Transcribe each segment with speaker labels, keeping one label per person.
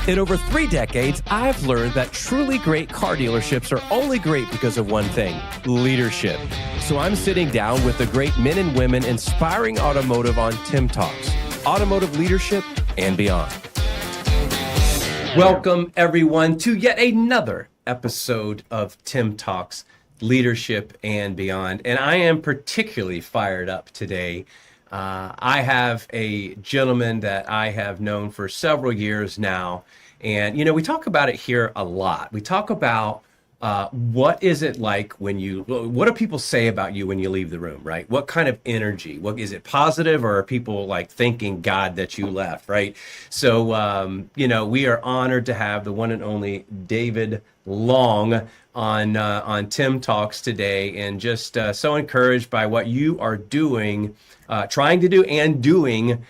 Speaker 1: In over 3 decades, I've learned that truly great car dealerships are only great because of one thing: leadership. So I'm sitting down with the great men and women inspiring automotive on TimTalks, automotive leadership and beyond. Welcome, everyone, to yet another episode of TimTalks, leadership and beyond. And I am particularly fired up today. I have a gentleman that I have known for several years now. And, you know, we talk about it here a lot. We talk about what is it like what do people say about you when you leave the room, right? What kind of energy? What is it, positive, or are people like thanking God that you left, right? So, you know, we are honored to have the one and only David Long on Tim Talks today, and just so encouraged by what you are doing, trying to do and doing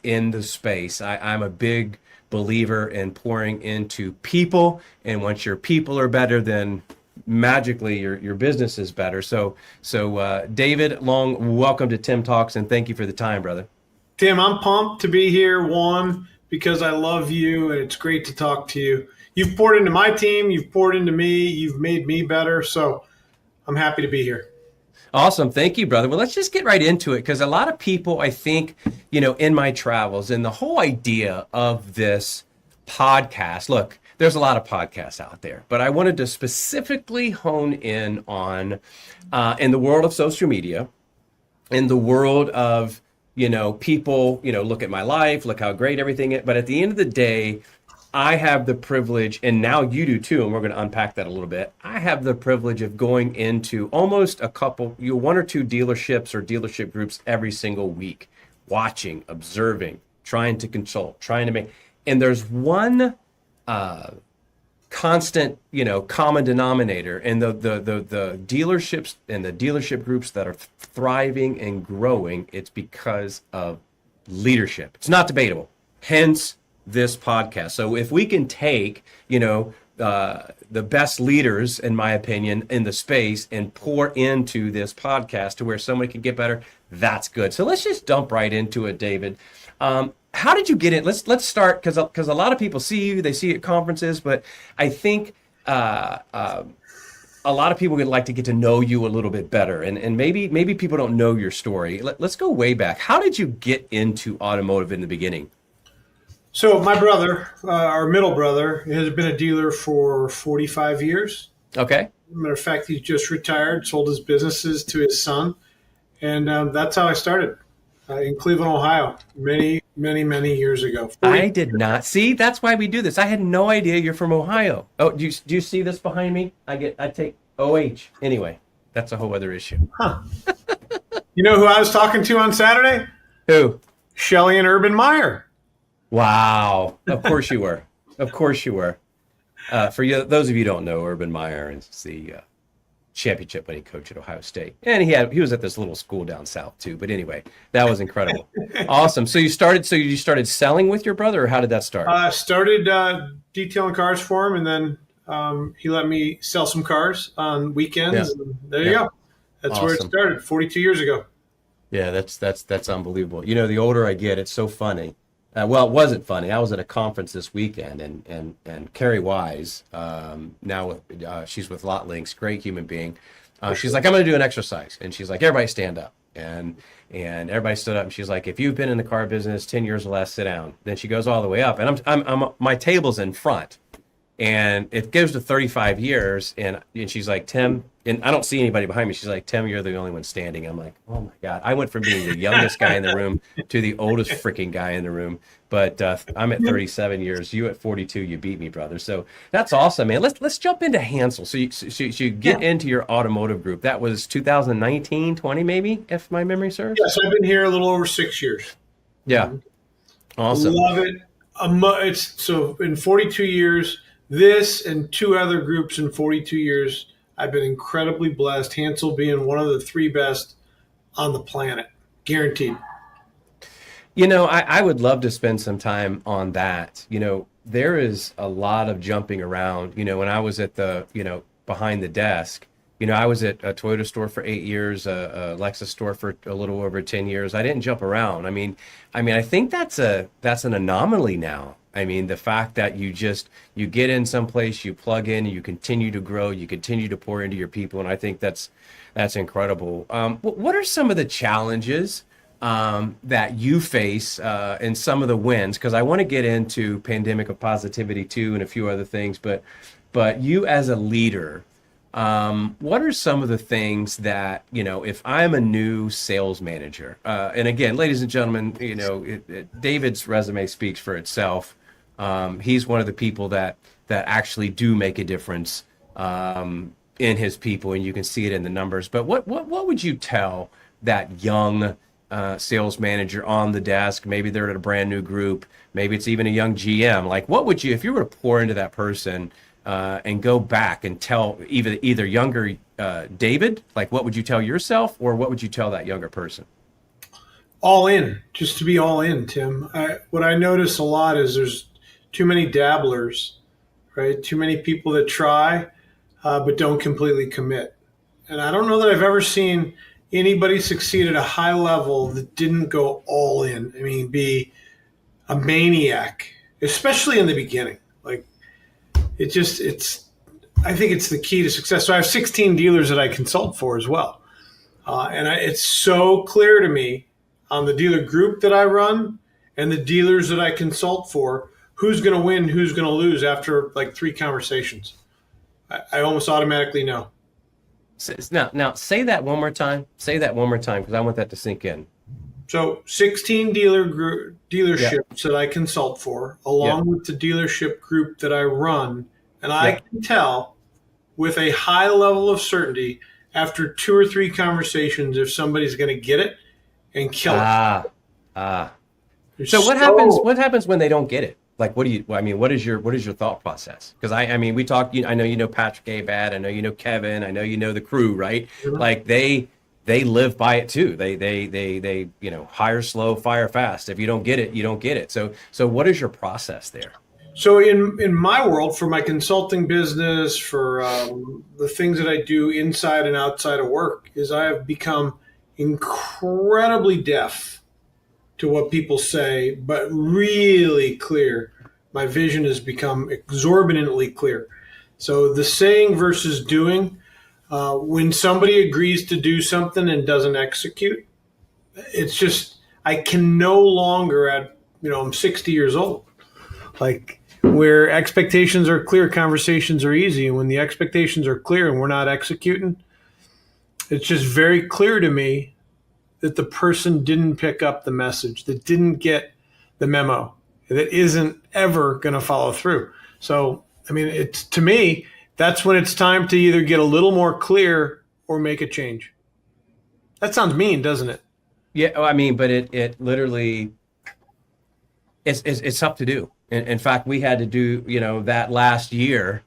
Speaker 1: in the space. I'm a big believer in pouring into people, and once your people are better, then magically your business is better. So David Long, welcome to Tim Talks, and thank you for the time, brother.
Speaker 2: Tim, I'm pumped to be here, one, because I love you, and it's great to talk to you. You've poured into my team, you've poured into me, you've made me better, so I'm happy to be here.
Speaker 1: Awesome. Thank you, brother. Well, let's just get right into it, because a lot of people, I think, you know, in my travels and the whole idea of this podcast, look, there's a lot of podcasts out there, but I wanted to specifically hone in on, in the world of social media, in the world of, you know, people, you know, look at my life, look how great everything is. But at the end of the day, I have the privilege, and now you do too, and we're going to unpack that a little bit. I have the privilege of going into almost one or two dealerships or dealership groups every single week, watching, observing, trying to consult, trying to make, and there's one constant, you know, common denominator, and the dealerships and the dealership groups that are thriving and growing, it's because of leadership. It's not debatable. Hence this podcast. So if we can take, you know, the best leaders, in my opinion, in the space and pour into this podcast to where somebody can get better, that's good. So let's just dump right into it, David. How did you get in? Let's start, because a lot of people see you, they see you at conferences, but I think a lot of people would like to get to know you a little bit better, and maybe people don't know your story. Let's go way back. How did you get into automotive in the beginning?
Speaker 2: So my brother, our middle brother, has been a dealer for 45 years.
Speaker 1: Okay.
Speaker 2: Matter of fact, he's just retired, sold his businesses to his son. And that's how I started in Cleveland, Ohio, many, many, many years ago.
Speaker 1: I did not. See, that's why we do this. I had no idea you're from Ohio. Oh, do you see this behind me? I take OH. Anyway, that's a whole other issue.
Speaker 2: Huh. You know who I was talking to on Saturday?
Speaker 1: Who?
Speaker 2: Shelley and Urban Meyer.
Speaker 1: Wow. Of course you were. Of course you were. For you, those of you who don't know, Urban Meyer is the championship winning coach at Ohio State. And he was at this little school down south too. But anyway, that was incredible. Awesome. So you started selling with your brother, or how did that start?
Speaker 2: Started detailing cars for him, and then he let me sell some cars on weekends.
Speaker 1: Yeah.
Speaker 2: And there you go. That's awesome. Where it started 42 years ago.
Speaker 1: Yeah, that's unbelievable. You know, the older I get, it's so funny. Well, it wasn't funny. I was at a conference this weekend, and Carrie Wise, now she's with Lot Links, great human being. She's like, I'm going to do an exercise, and she's like, everybody stand up, and everybody stood up, and she's like, if you've been in the car business 10 years or less, sit down. Then she goes all the way up, and I'm my table's in front, and it goes to 35 years, and she's like, Tim, and I don't see anybody behind me. She's like, Tim, you're the only one standing. I'm like, oh my God. I went from being the youngest guy in the room to the oldest freaking guy in the room. But I'm at 37 years. You at 42, you beat me, brother. So that's awesome, man. Let's jump into Hansel. So you get into your automotive group. That was 2019, 20 maybe, if my memory serves?
Speaker 2: Yes, I've been here a little over 6 years.
Speaker 1: Yeah. Awesome.
Speaker 2: Love it. So in 42 years, this and 2 other groups in 42 years, I've been incredibly blessed, Hansel being one of the 3 best on the planet, guaranteed.
Speaker 1: You know, I would love to spend some time on that. You know, there is a lot of jumping around. You know, when I was at behind the desk, you know, I was at a Toyota store for 8 years, a Lexus store for a little over 10 years. I didn't jump around. I mean, I think that's an anomaly now. I mean, the fact that you get in someplace, you plug in, you continue to grow, you continue to pour into your people, and I think that's incredible. What are some of the challenges that you face and some of the wins? Because I want to get into pandemic of positivity too, and a few other things. But you as a leader, what are some of the things that, if I'm a new sales manager, and again, ladies and gentlemen, David's resume speaks for itself. He's one of the people that actually do make a difference in his people, and you can see it in the numbers. But what would you tell that young sales manager on the desk? Maybe they're at a brand new group. Maybe it's even a young GM. Like, what would you, if you were to pour into that person and go back and tell either younger David, like what would you tell yourself, or what would you tell that younger person?
Speaker 2: All in, just to be all in, Tim. What I notice a lot is there's too many dabblers, right? Too many people that try but don't completely commit. And I don't know that I've ever seen anybody succeed at a high level that didn't go all in. I mean, be a maniac, especially in the beginning. Like, I think it's the key to success. So I have 16 dealers that I consult for as well. It's so clear to me on the dealer group that I run and the dealers that I consult for, who's going to win, who's going to lose after like 3 conversations. I almost automatically know.
Speaker 1: Now say that one more time. Say that one more time, because I want that to sink in.
Speaker 2: So 16 dealerships that I consult for, along with the dealership group that I run, and I can tell with a high level of certainty after 2 or 3 conversations if somebody's going to get it and kill it.
Speaker 1: So what happens? What happens when they don't get it? Like, what is your thought process? Because I mean, we talk. I know you know Patrick Abad. I know you know Kevin. I know you know the crew, right? Mm-hmm. Like they live by it too. They hire slow, fire fast. If you don't get it, you don't get it. So what is your process there?
Speaker 2: So in my world, for my consulting business, for the things that I do inside and outside of work, is I have become incredibly deaf to what people say, but really clear. My vision has become exorbitantly clear. So the saying versus doing, when somebody agrees to do something and doesn't execute, it's just, I can no longer I'm 60 years old. Like, where expectations are clear, conversations are easy. And when the expectations are clear and we're not executing, it's just very clear to me that the person didn't pick up the message, that didn't get the memo, that isn't ever going to follow through. So, I mean, to me, that's when it's time to either get a little more clear or make a change. That sounds mean, doesn't it?
Speaker 1: Yeah, I mean, but it literally, it's tough to do. In fact, we had to do, that last year.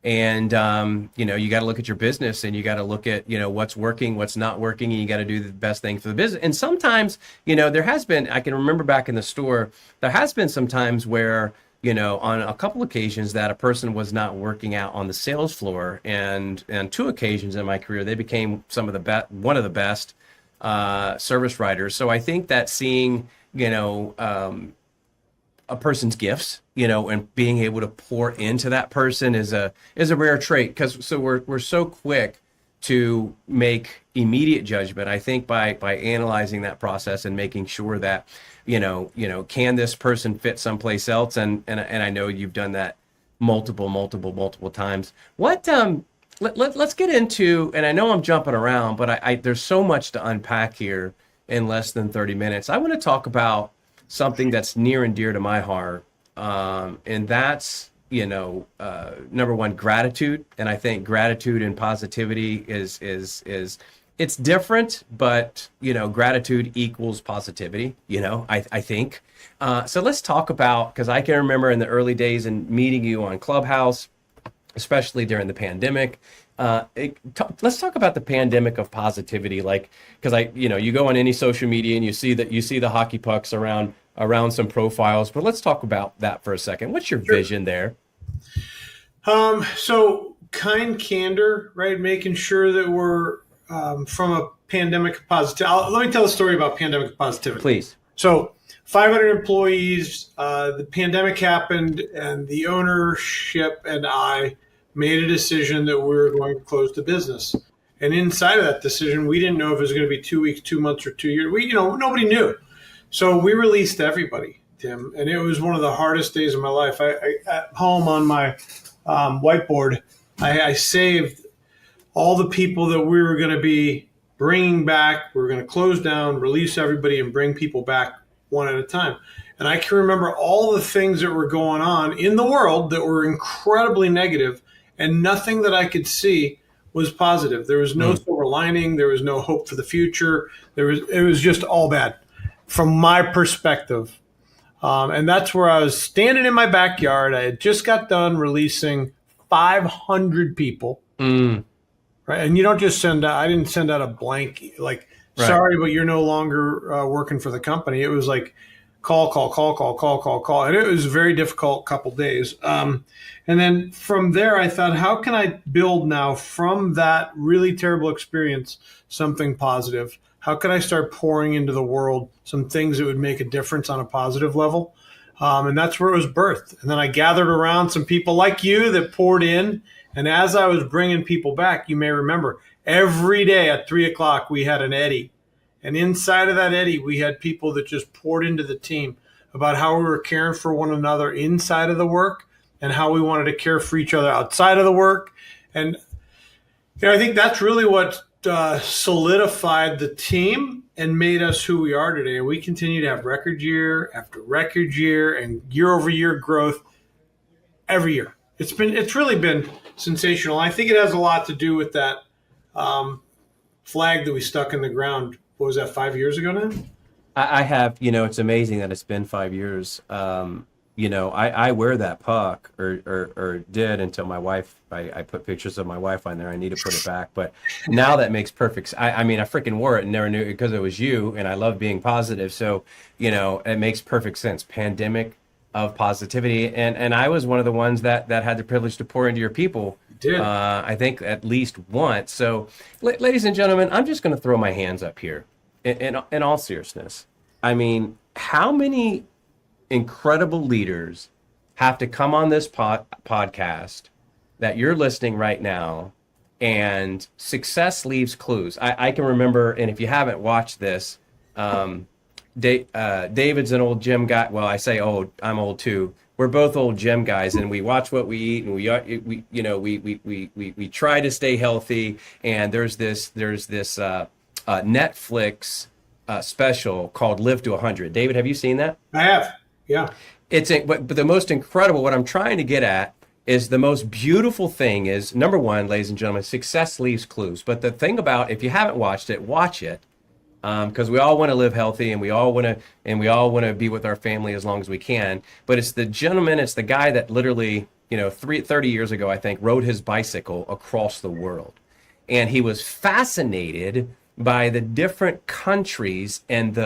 Speaker 1: And, you got to look at your business, and you got to look at, what's working, what's not working, and you got to do the best thing for the business. And sometimes, there has been, I can remember back in the store, there has been some times where, on a couple occasions that a person was not working out on the sales floor. And 2 occasions in my career, they became one of the best service writers. So I think that seeing, a person's gifts, and being able to pour into that person is a rare trait, because we're so quick to make immediate judgment. I think by analyzing that process and making sure that can this person fit someplace else, and I know you've done that multiple times. What let's get into, and I know I'm jumping around, but there's so much to unpack here in less than 30 minutes. I want to talk about something that's near and dear to my heart, and that's number one, gratitude. And I think gratitude and positivity is it's different, but gratitude equals positivity. I think. So let's talk about, because I can remember in the early days and meeting you on Clubhouse, especially during the pandemic. Let's talk about the pandemic of positivity, because you go on any social media and you see the hockey pucks around some profiles, but let's talk about that for a second. What's your vision there?
Speaker 2: So kind candor, right? Making sure that we're from a pandemic of positivity. Let me tell a story about pandemic of positivity.
Speaker 1: Please.
Speaker 2: So 500 employees, the pandemic happened, and the ownership and I made a decision that we were going to close the business. And inside of that decision, we didn't know if it was going to be 2 weeks, 2 months, or 2 years. Nobody knew. So we released everybody, Tim, and it was one of the hardest days of my life. I at home on my whiteboard, I saved all the people that we were going to be bringing back. We were going to close down, release everybody, and bring people back one at a time. And I can remember all the things that were going on in the world that were incredibly negative, and nothing that I could see was positive. There was no silver lining. There was no hope for the future. It was just all bad from my perspective. And that's where I was standing in my backyard. I had just got done releasing 500 people. Right. And you don't just I didn't send out a blank, like, right, sorry, but you're no longer working for the company. It was like call. And it was a very difficult couple days. And then from there, I thought, how can I build now from that really terrible experience something positive? How could I start pouring into the world some things that would make a difference on a positive level? And that's where it was birthed. And then I gathered around some people like you that poured in. And as I was bringing people back, you may remember, every day at 3:00, we had an Eddie. And inside of that Eddie, we had people that just poured into the team about how we were caring for one another inside of the work and how we wanted to care for each other outside of the work. And I think that's really what solidified the team and made us who we are today. And we continue to have record year after record year and year over year growth every year. It's really been sensational. I think it has a lot to do with that flag that we stuck in the ground. What was that, 5 years ago now?
Speaker 1: I have, it's amazing that it's been 5 years. I wear that puck or did until my wife, I put pictures of my wife on there. I need to put it back. But now that makes perfect. I freaking wore it and never knew it because it was you, and I love being positive. So, it makes perfect sense. Pandemic of positivity. And I was one of the ones that had the privilege to pour into your people.
Speaker 2: You did.
Speaker 1: I think at least once. So, ladies and gentlemen, I'm just going to throw my hands up here in all seriousness. I mean, how many incredible leaders have to come on this podcast that you're listening right now, and success leaves clues. I can remember, and if you haven't watched this, David's an old gym guy. Well, I say old, I'm old too. We're both old gym guys, and we watch what we eat, and we try to stay healthy. And there's this Netflix special called Live to 100. David, have you seen that?
Speaker 2: I have. Yeah.
Speaker 1: But the most incredible, what I'm trying to get at is the most beautiful thing is, number one, ladies and gentlemen, success leaves clues. But the thing about, if you haven't watched it, watch it. Because we all want to live healthy, and we all want to be with our family as long as we can. But it's the guy that literally, 30 years ago, I think, rode his bicycle across the world. And he was fascinated by the different countries and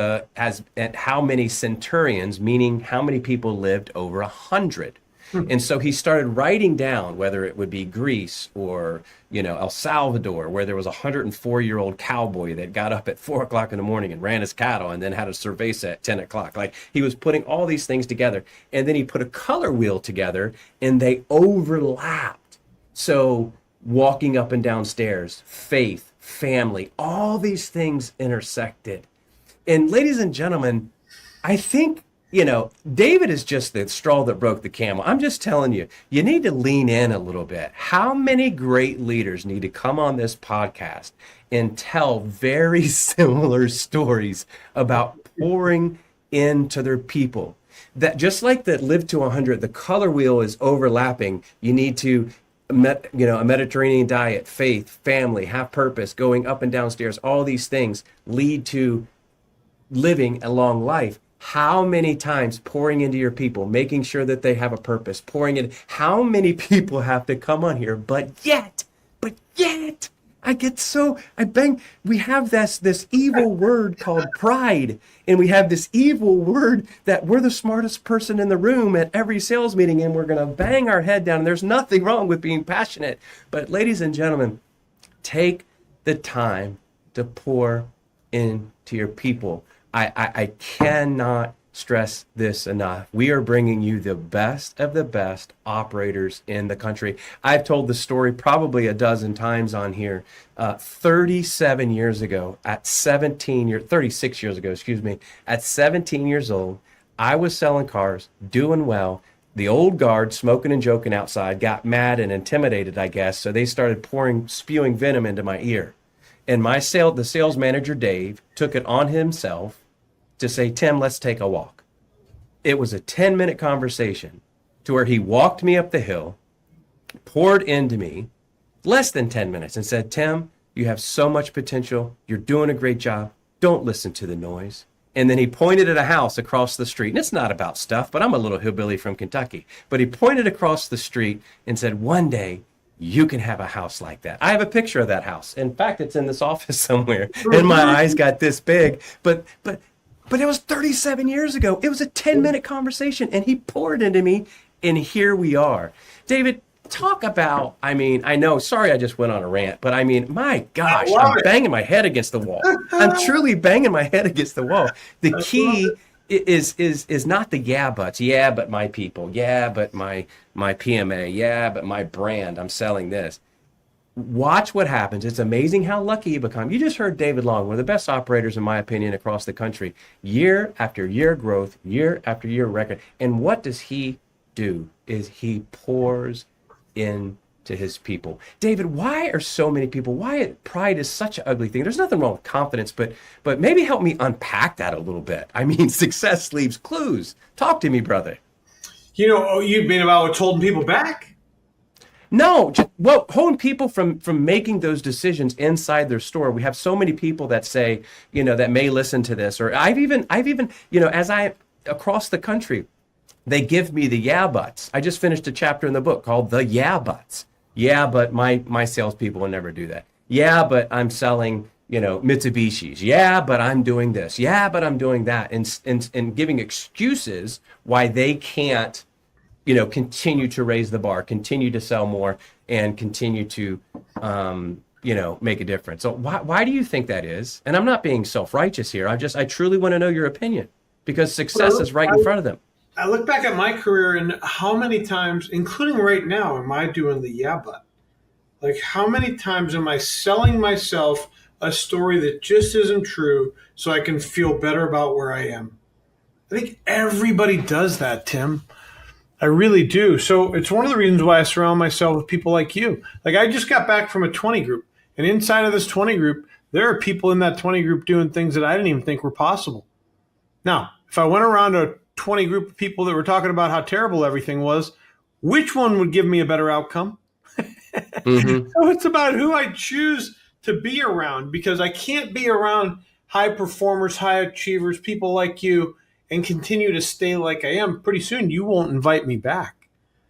Speaker 1: how many centurions, meaning how many people lived over 100. And so he started writing down, whether it would be Greece or, El Salvador, where there was a 104-year-old cowboy that got up at 4:00 in the morning and ran his cattle and then had a cerveza at 10 o'clock. Like, he was putting all these things together. And then he put a color wheel together, and they overlapped. So walking up and down stairs, faith, family, all these things intersected. And ladies and gentlemen, I think, David is just the straw that broke the camel. I'm just telling you, you need to lean in a little bit. How many great leaders need to come on this podcast and tell very similar stories about pouring into their people? That just like that Live to 100, the color wheel is overlapping. You need to, a Mediterranean diet, faith, family, have purpose, going up and down stairs. All these things lead to living a long life. How many times pouring into your people, making sure that they have a purpose, pouring in, how many people have to come on here? But yet, we have this evil word called pride. And we have this evil word that we're the smartest person in the room at every sales meeting, and we're going to bang our head down. And there's nothing wrong with being passionate. But ladies and gentlemen, take the time to pour into your people. I cannot stress this enough. We are bringing you the best of the best operators in the country. I've told the story probably a dozen times on here. 37 years ago, at 36 years ago, excuse me, at 17 years old, I was selling cars, doing well. The old guard, smoking and joking outside, got mad and intimidated, I guess, so they started spewing venom into my ear. And the sales manager, Dave, took it on himself to say, Tim, let's take a walk. It was a 10-minute conversation to where he walked me up the hill, poured into me, less than 10 minutes, and said, Tim, you have so much potential. You're doing a great job. Don't listen to the noise. And then he pointed at a house across the street. And it's not about stuff, but I'm a little hillbilly from Kentucky. But he pointed across the street and said, one day, you can have a house like that. I have a picture of that house. In fact, it's in this office somewhere. And my eyes got this big. But it was 37 years ago. It was a 10-minute conversation, and he poured into me, and here we are. David, talk about, I know, sorry I just went on a rant, but my gosh, I'm banging my head against the wall. I'm truly banging my head against the wall. The key is not the yeah buts. Yeah, but my people. Yeah, but my PMA. Yeah, but my brand. I'm selling this. Watch what happens. It's amazing how lucky you become. You just heard David Long, one of the best operators, in my opinion, across the country. Year after year growth, year after year record. And what does he do? Is he pours into his people. David, why are so many people, why pride is such an ugly thing? There's nothing wrong with confidence, but maybe help me unpack that a little bit. Success leaves clues. Talk to me, brother.
Speaker 2: You mean about holding people back?
Speaker 1: No, holding people from making those decisions inside their store. We have so many people that say, that may listen to this, or I've even, as I across the country, they give me the yeah buts. I just finished a chapter in the book called The Yeah Buts. Yeah, but my salespeople will never do that. Yeah, but I'm selling, Mitsubishis. Yeah, but I'm doing this. Yeah, but I'm doing that. And giving excuses why they can't, continue to raise the bar, continue to sell more, and continue to, make a difference. So why do you think that is? And I'm not being self-righteous here. I truly want to know your opinion, because success is right in front of them.
Speaker 2: I look back at my career and how many times, including right now, am I doing the yeah but? Like, how many times am I selling myself a story that just isn't true so I can feel better about where I am? I think everybody does that, Tim. I really do. So it's one of the reasons why I surround myself with people like you. Like, I just got back from a 20 group, and inside of this 20 group, there are people in that 20 group doing things that I didn't even think were possible. Now, if I went around a 20 group of people that were talking about how terrible everything was, which one would give me a better outcome? Mm-hmm. So it's about who I choose to be around, because I can't be around high performers, high achievers, people like you, and continue to stay like I am. Pretty soon you won't invite me back.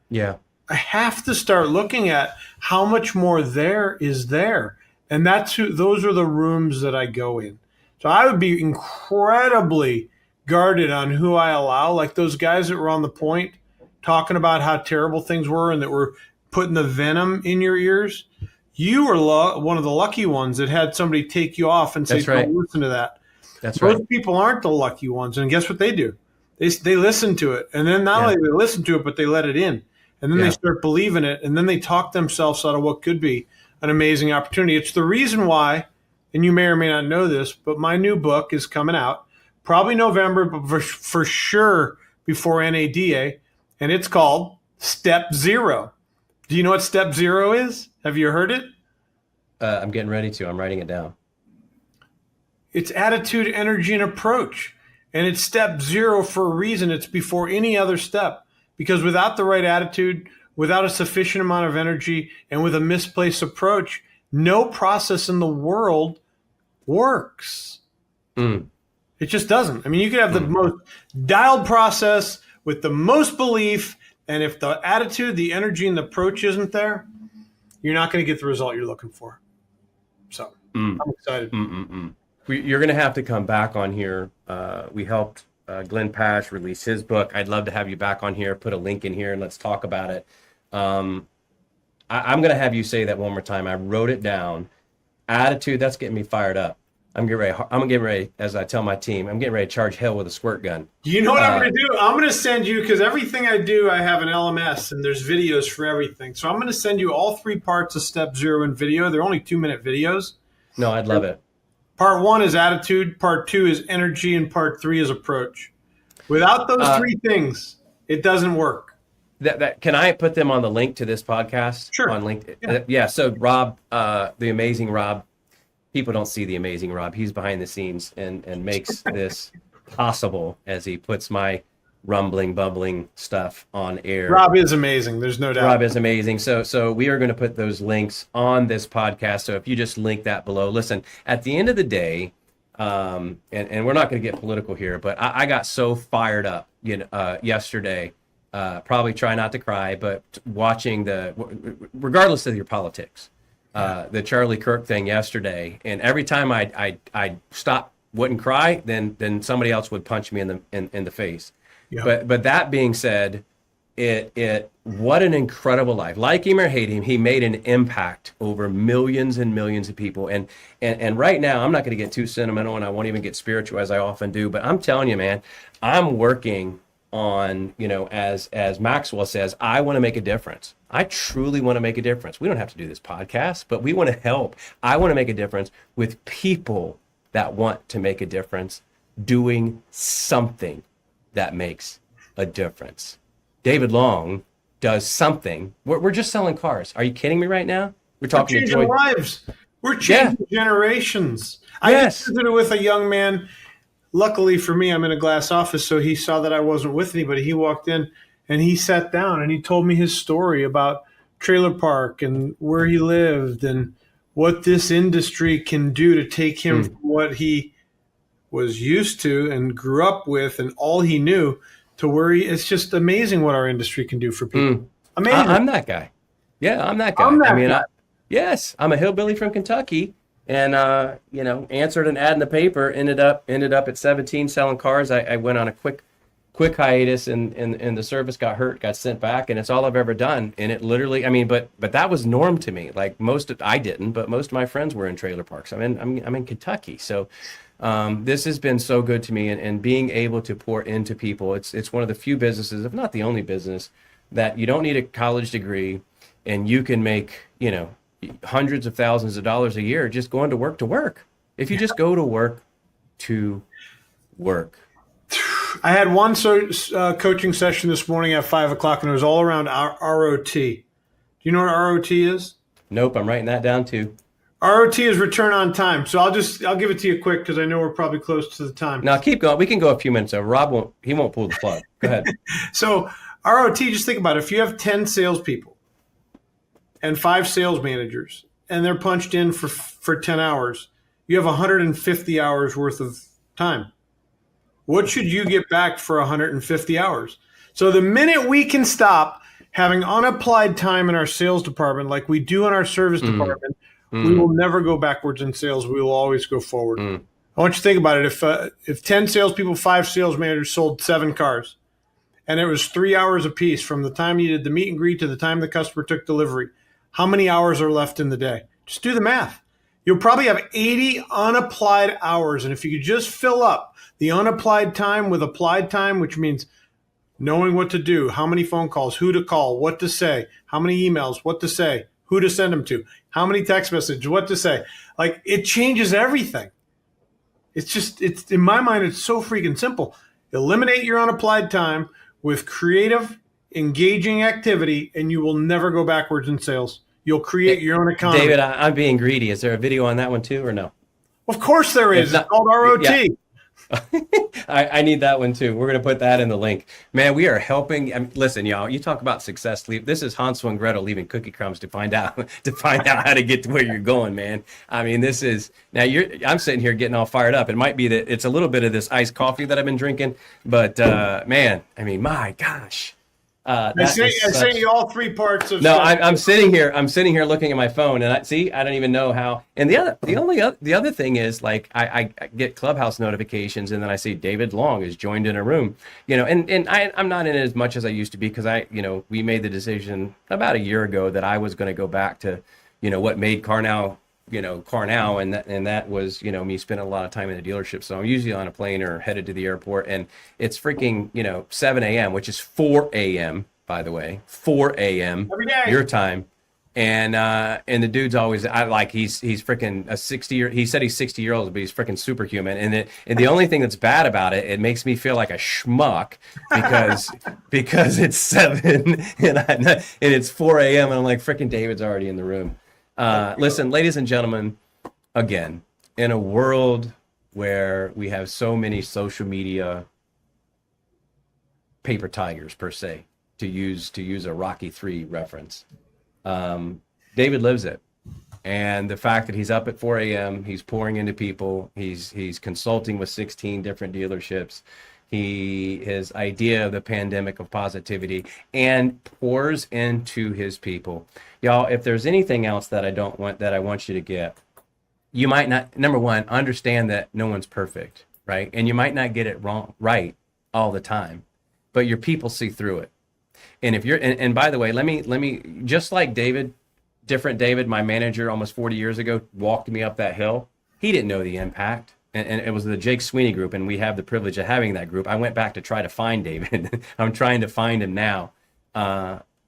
Speaker 1: Yeah.
Speaker 2: I have to start looking at how much more there is there. And those are the rooms that I go in. So I would be incredibly guarded on who I allow, like those guys that were on the point talking about how terrible things were and that were putting the venom in your ears. You were one of the lucky ones that had somebody take you off and say, don't listen to that.
Speaker 1: That's right.
Speaker 2: Most people aren't the lucky ones. And guess what they do? They listen to it. And then not only they listen to it, but they let it in. And then they start believing it. And then they talk themselves out of what could be an amazing opportunity. It's the reason why, and you may or may not know this, but my new book is coming out. Probably November, but for sure before NADA. And it's called Step Zero. Do you know what Step Zero is? Have you heard it?
Speaker 1: I'm getting ready to. I'm writing it down.
Speaker 2: It's attitude, energy, and approach. And it's step zero for a reason. It's before any other step. Because without the right attitude, without a sufficient amount of energy, and with a misplaced approach, no process in the world works. It just doesn't. You could have the most dialed process with the most belief, and if the attitude, the energy, and the approach isn't there, you're not going to get the result you're looking for. So I'm excited.
Speaker 1: You're going to have to come back on here. We helped Glenn Pash release his book. I'd love to have you back on here, put a link in here, and let's talk about it. I'm going to have you say that one more time. I wrote it down. Attitude, that's getting me fired up. I'm getting ready. I'm getting ready, as I tell my team, I'm getting ready to charge hell with a squirt gun.
Speaker 2: You know what I'm going to do? I'm going to send you, because everything I do, I have an LMS and there's videos for everything. So I'm going to send you all 3 parts of step 0 in video. They're only 2-minute videos.
Speaker 1: No, I'd love it.
Speaker 2: Part 1 is attitude. Part 2 is energy. And part 3 is approach. Without those 3 things, it doesn't work.
Speaker 1: That can I put them on the link to this podcast?
Speaker 2: Sure.
Speaker 1: On LinkedIn? Yeah. So Rob, the amazing Rob, people don't see the amazing Rob. He's behind the scenes and makes this possible as he puts my rumbling, bubbling stuff on air.
Speaker 2: Rob is amazing. There's no doubt.
Speaker 1: Rob is amazing. So we are going to put those links on this podcast. So if you just link that below, listen, at the end of the day, and we're not going to get political here, but I got so fired up, yesterday, probably try not to cry, but watching regardless of your politics, the Charlie Kirk thing yesterday, and every time I stop, wouldn't cry, then somebody else would punch me in the face. Yeah. But that being said, what an incredible life. Like him or hate him, he made an impact over millions and millions of people. And right now, I'm not going to get too sentimental, and I won't even get spiritual as I often do. But I'm telling you, man, I'm working on, as Maxwell says, I want to make a difference. I truly want to make a difference. We don't have to do this podcast, but we want to help. I want to make a difference with people that want to make a difference, doing something that makes a difference. David Long does something. We're just selling cars. Are you kidding me right now? We're talking
Speaker 2: to Joy. Lives. We're changing generations.
Speaker 1: Yes.
Speaker 2: I visited with a young man. Luckily for me, I'm in a glass office, so he saw that I wasn't with anybody. He walked in and he sat down and he told me his story about trailer park and where he lived and what this industry can do to take him from what he was used to and grew up with and all he knew to where it's just amazing what our industry can do for people. Amazing. I'm
Speaker 1: that guy. Yeah, I'm that guy. Yes, I'm a hillbilly from Kentucky. And answered an ad in the paper. Ended up at 17 selling cars. I went on a quick hiatus, and the service got hurt, got sent back, and it's all I've ever done. And it literally, but that was norm to me. Like I didn't, but most of my friends were in trailer parks. I'm in Kentucky, so this has been so good to me, and being able to pour into people. It's one of the few businesses, if not the only business, that you don't need a college degree, and you can make hundreds of thousands of dollars a year just going to work. If you just go to work.
Speaker 2: I had one coaching session this morning at 5:00, and it was all around ROT. Do you know what ROT is?
Speaker 1: Nope, I'm writing that down too.
Speaker 2: ROT is return on time. So I'll give it to you quick because I know we're probably close to the time.
Speaker 1: Now keep going. We can go a few minutes over. Rob won't pull the plug. Go ahead.
Speaker 2: So ROT, just think about it. If you have 10 salespeople and 5 sales managers, and they're punched in for 10 hours, you have 150 hours worth of time. What should you get back for 150 hours? So the minute we can stop having unapplied time in our sales department like we do in our service department, we will never go backwards in sales. We will always go forward. I want you to think about it. If 10 salespeople, 5 sales managers sold 7 cars, and it was 3 hours apiece from the time you did the meet and greet to the time the customer took delivery, how many hours are left in the day? Just do the math. You'll probably have 80 unapplied hours. And if you could just fill up the unapplied time with applied time, which means knowing what to do, how many phone calls, who to call, what to say, how many emails, what to say, who to send them to, how many text messages, what to say. Like, it changes everything. It's in my mind, it's so freaking simple. Eliminate your unapplied time with creative, engaging activity, and you will never go backwards in sales. You'll create your own economy.
Speaker 1: David, I'm being greedy. Is there a video on that one too, or no?
Speaker 2: Of course there is. It's called ROT. Yeah.
Speaker 1: I need that one too. We're going to put that in the link. Man, we are helping. Listen, y'all, you talk about success. This is Hansel and Gretel leaving cookie crumbs to find out how to get to where you're going, man. This is now I'm sitting here getting all fired up. It might be that it's a little bit of this iced coffee that I've been drinking, but man, my gosh.
Speaker 2: I sent you all 3 parts of.
Speaker 1: No, I'm sitting here looking at my phone, and I don't even know how. And the other thing is, like, I get Clubhouse notifications, and then I see David Long is joined in a room, and I'm not in it as much as I used to be because we made the decision about a year ago that I was going to go back to, what made CarNow car now, and that was, me spending a lot of time in the dealership. So I'm usually on a plane or headed to the airport, and it's freaking 7 a.m., which is 4 a.m. by the way, 4 a.m.
Speaker 2: Every day.
Speaker 1: your time. And the dude's always, he's freaking a 60 he said he's 60 years old, but he's freaking superhuman. And the only thing that's bad about it, it makes me feel like a schmuck because it's 7 and it's 4 a.m. and I'm like, freaking David's already in the room. Listen, ladies and gentlemen, again, in a world where we have so many social media paper tigers, per se, to use a Rocky 3 reference, David lives it. And the fact that he's up at 4 a.m., he's pouring into people, he's consulting with 16 different dealerships, his idea of the pandemic of positivity, and pours into his people. Y'all, if there's anything else that I want you to get, you might not, number one, understand that no one's perfect, right? And you might not get it right all the time, but your people see through it. And if you're, and by the way, let me, just like different David, my manager almost 40 years ago, walked me up that hill. He didn't know the impact. And it was the Jake Sweeney group, and we have the privilege of having that group. I went back to try to find David. I'm trying to find him now,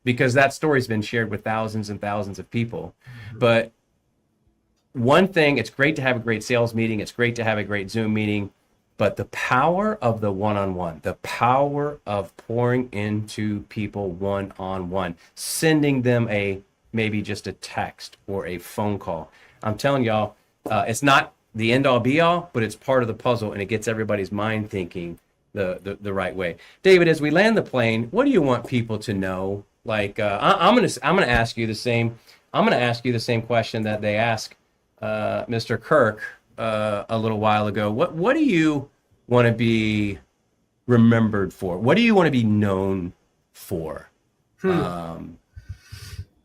Speaker 1: because that story's been shared with thousands and thousands of people. But one thing, it's great to have a great sales meeting. It's great to have a great Zoom meeting. But the power of the one-on-one, the power of pouring into people one-on-one, sending them maybe just a text or a phone call. I'm telling y'all, it's not the end-all be-all, but it's part of the puzzle, and it gets everybody's mind thinking the right way. David, as we land the plane, what do you want people to know? Like, I'm gonna ask you the same. I'm gonna ask you the same question that they asked Mr. Kirk a little while ago. What do you want to be remembered for? What do you want to be known for? And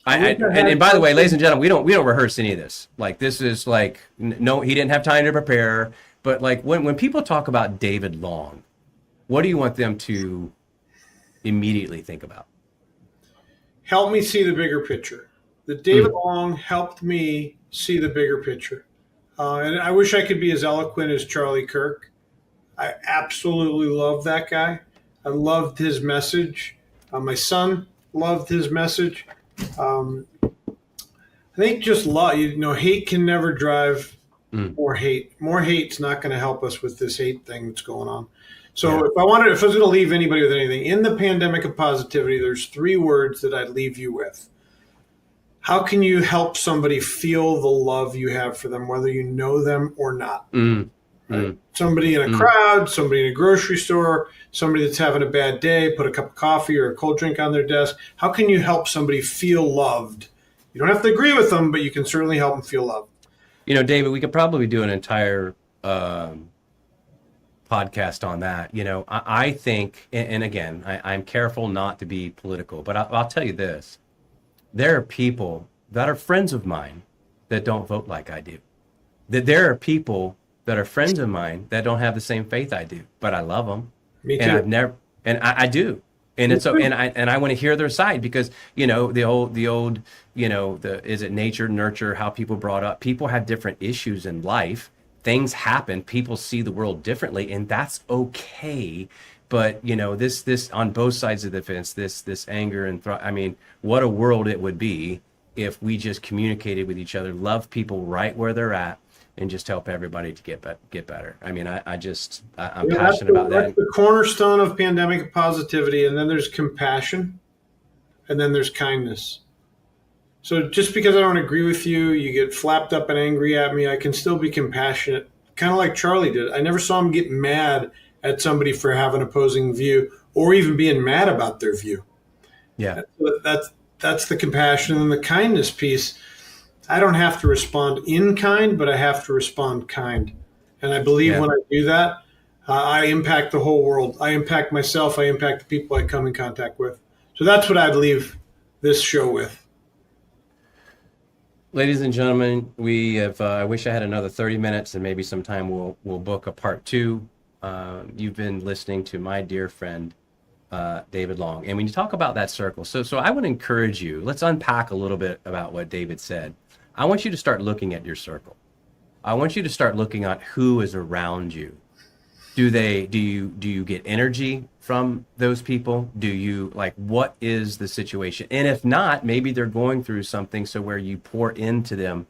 Speaker 1: by the way, ladies and gentlemen, we don't rehearse any of this. Like, this is like, no, he didn't have time to prepare. But like, when people talk about David Long, what do you want them to immediately think about?
Speaker 2: Help me see the bigger picture. The David Long helped me see the bigger picture. And I wish I could be as eloquent as Charlie Kirk. I absolutely love that guy. I loved his message. My son loved his message. I think just love, hate can never drive more hate. More hate's not going to help us with this hate thing that's going on. So if I was going to leave anybody with anything, in the pandemic of positivity, there's 3 words that I'd leave you with. How can you help somebody feel the love you have for them, whether you know them or not? Right? Somebody in a crowd, somebody in a grocery store, somebody that's having a bad day, put a cup of coffee or a cold drink on their desk. How can you help somebody feel loved? You don't have to agree with them, but you can certainly help them feel loved.
Speaker 1: David, we could probably do an entire podcast on that. I think, and again, I'm careful not to be political, but I'll tell you this. There are people that are friends of mine that don't vote like I do. That there are people that are friends of mine that don't have the same faith I do, but I love them.
Speaker 2: Me too.
Speaker 1: And I do. And it's so, and I want to hear their side, because the old is it nature, nurture, how people brought up. People have different issues in life. Things happen. People see the world differently, and that's okay. But this on both sides of the fence, this anger and what a world it would be if we just communicated with each other, love people right where they're at, and just help everybody to get better. I'm passionate about that.
Speaker 2: That's the cornerstone of pandemic positivity. And then there's compassion, and then there's kindness. So just because I don't agree with you, you get flapped up and angry at me, I can still be compassionate, kind of like Charlie did. I never saw him get mad at somebody for having an opposing view, or even being mad about their view.
Speaker 1: Yeah.
Speaker 2: That's the compassion. And the kindness piece, I don't have to respond in kind, but I have to respond kind. And I believe when I do that, I impact the whole world. I impact myself. I impact the people I come in contact with. So that's what I'd leave this show with.
Speaker 1: Ladies and gentlemen, we have, I wish I had another 30 minutes, and maybe sometime we'll book a part 2. You've been listening to my dear friend, David Long. And when you talk about that circle, so I would encourage you, let's unpack a little bit about what David said. I want you to start looking at your circle. I want you to start looking at who is around you. Do you get energy from those people? Do you like, what is the situation? And if not, maybe they're going through something, so where you pour into them,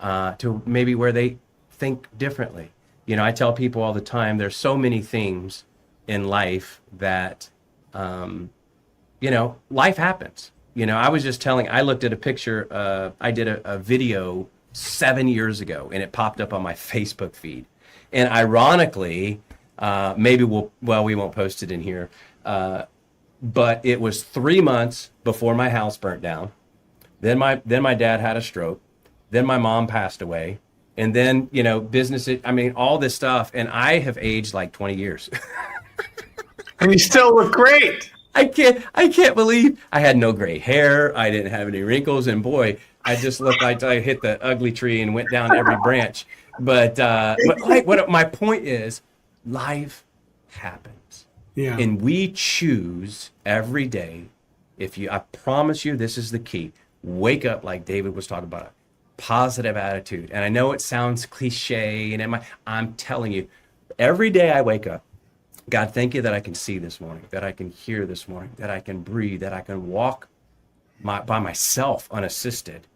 Speaker 1: to maybe where they think differently. I tell people all the time, there's so many things in life that, life happens. I was just I looked at a picture, I did a video 7 years ago, and it popped up on my Facebook feed. And ironically, maybe we won't post it in here, but it was 3 months before my house burnt down. Then my dad had a stroke. Then my mom passed away. And then, all this stuff. And I have aged like 20 years.
Speaker 2: And you still look great.
Speaker 1: I can't believe I had no gray hair. I didn't have any wrinkles. And boy, I just looked like I hit the ugly tree and went down every branch. But what my point is, life happens.
Speaker 2: Yeah.
Speaker 1: And we choose every day. I promise you, this is the key. Wake up, like David was talking about, a positive attitude. And I know it sounds cliche, and I'm telling you, every day I wake up, God, thank you that I can see this morning, that I can hear this morning, that I can breathe, that I can walk by myself unassisted.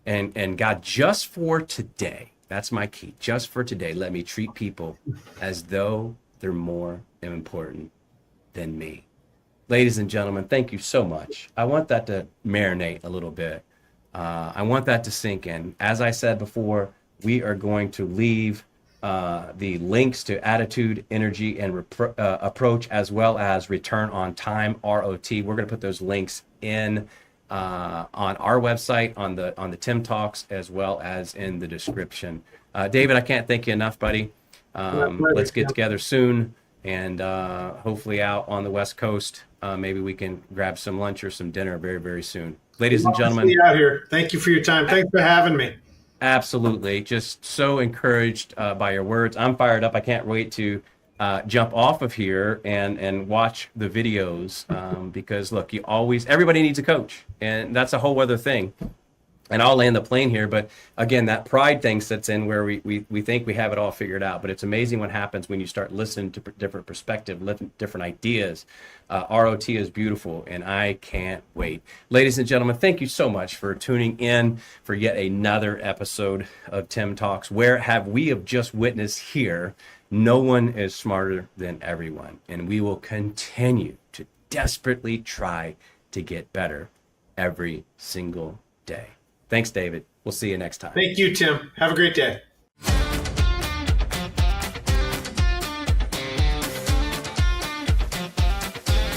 Speaker 1: And God, just for today, that's my key. Just for today, let me treat people as though they're more important than me. Ladies and gentlemen, thank you so much. I want that to marinate a little bit. I want that to sink in. As I said before, we are going to leave the links to attitude, energy, and approach, as well as return on time, ROT. We're going to put those links in on our website, on the TimTalks, as well as in the description. David, I can't thank you enough, buddy. Let's get together soon, and hopefully out on the West Coast. Maybe we can grab some lunch or some dinner very, very soon. Ladies and gentlemen,
Speaker 2: out here. Thank you for your time. Thanks for having me.
Speaker 1: Absolutely. Just so encouraged by your words. I'm fired up. I can't wait to jump off of here and watch the videos, because look, everybody needs a coach, and that's a whole other thing. And I'll land the plane here, but again, that pride thing sets in where we think we have it all figured out. But it's amazing what happens when you start listening to different perspectives, different ideas. ROT is beautiful, and I can't wait. Ladies and gentlemen, thank you so much for tuning in for yet another episode of Tim Talks. Where we have just witnessed here, no one is smarter than everyone, and we will continue to desperately try to get better every single day. Thanks, David. We'll see you next time.
Speaker 2: Thank you, Tim. Have a great day.